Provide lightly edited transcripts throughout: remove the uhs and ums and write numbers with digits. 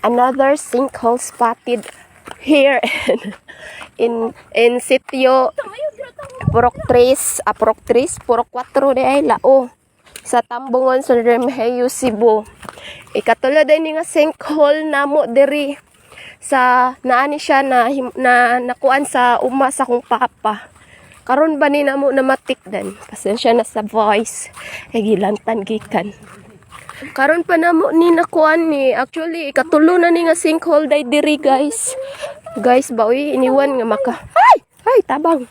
another sinkhole spotted here in sitio Purok 4 de ay lao sa Tambungon sa Remheyo, Cebu. Ikatulad din nga sinkhole namo diri sa naani siya na nakuan sa uma sa kong papa. Karon ba ni namo na matikdan? Pasensya na sa voice. Kay gilantan gikan. Karon pa namo ni nakuan ni actually ikatulo na ni nga sinkhole day diri guys. Guys ba uy iniwan nga maka. Ay tabang.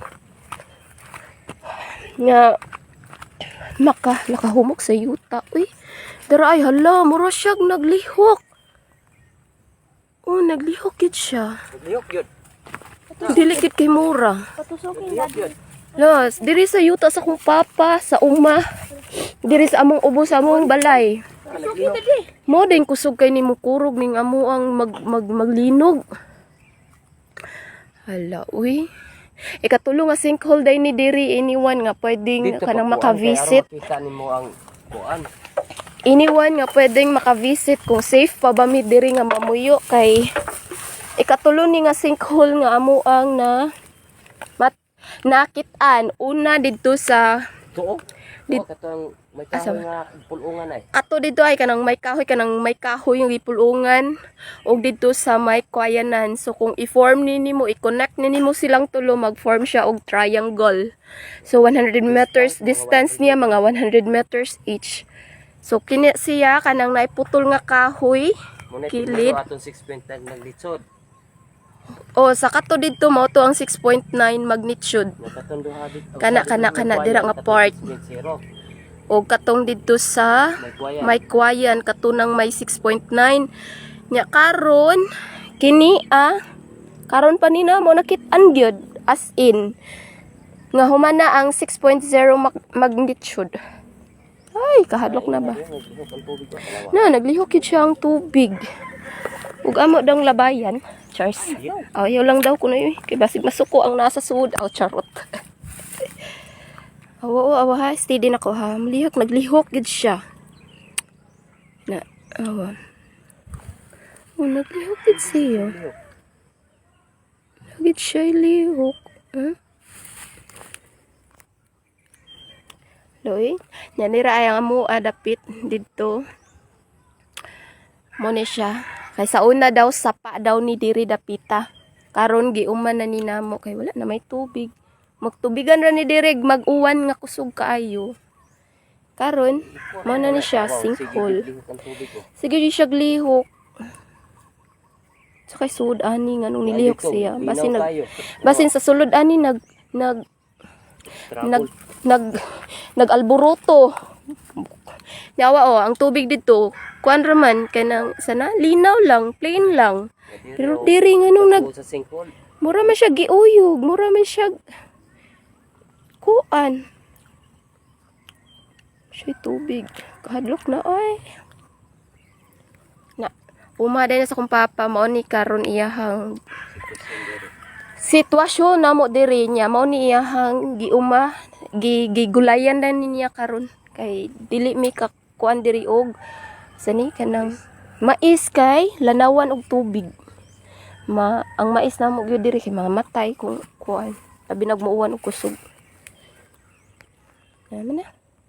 Nga nakahumok sa yuta uy. Dara ay hala mura siya naglihok. Oh naglihok gid siya. Naglihok yun. Dili gid kay mura. Patusukin natin. Los, diri sa yuta sa kong papa, sa uma. Diri sa among ubo sa among balay. Patusukin natin. Mo din kusog kay nimo kurog ning amo ang maglinog. Hala, uy. Ikatulo nga sinkhole day ni diri iniwan nga pwedeng kanang maka-visit. Kita nimo ang kuan. Iniwan nga pwedeng maka-visit kung safe pa ba mi diri nga mamuyo kay ikatulo ni nga sinkhole nga amo ang nakitaan una didto sa Tuo. Did- Katong may kahoy nga pulungan ay. ato dito ay kanang may kahoy yung gipulungan og dito sa may kwayanan. So kung i-form nimo i-connect nimo silang tulo mag-form siya og triangle. So 100 meters distance niya mga 100 meters each. So kini siya kanang naiputol nga kahoy Muna kilid. atong 6.9 naglitsod. O sa kato dito mo to ang 6.9 magnitude. Nakatong duha dito. Kana dira nga part. 6.0. O katong dito sa May kuya. may kwayan katunang may 6.9 nya karon kini karon pa nina mo nakit-an gyud as in nga humana ang 6.0 magnitude. Ay kahadlok na ba? Naglihok ang tubig ba? Naglihok yun siya ang tubig. Ug amo dang labayan. Charles. Ayaw lang daw ko na yun. Kaya basig masuko ang nasa suod. Charot. Awa ha. Steady na ko ha. Naglihok gid siya. Naglihok gid siya. Gid siya ilihok. Loy. Nanira ay ang amo adapit dito. Mo ni siya. Kay sa una daw sapa daw ni diri dapita. Karon giuman na ni namo kay wala na may tubig. Magtubigan ra ni diri mag-uwan nga kusog kaayo. Karon mo na ni siya sinkhole. Naglihok ang tubig ko. Sige di siya glihok. Sa kay sud ani nga nung nilihok Dito, siya. linaw Basin tayo. basin sa sulod ani nag-alburuto. Yawa ang tubig dito, kuan raman kanang sana linaw lang, plain lang. Pero diri nga nung Sa sinkhole. mura man siya giuyog, mura man siya kuan. Siya tubig. Kahadlok na ay. Umada na sa kong papa mao ni karon iyahang sitwasyon namo diri niya mao ni iyahang gigulayan na niya karon kay dili mi ka kuan diri og sani kanang mais kay lanawan og tubig. Ang mais namo gyud diri kay mga matay kung kuan abi nagmuuwan og kusog. Naman na.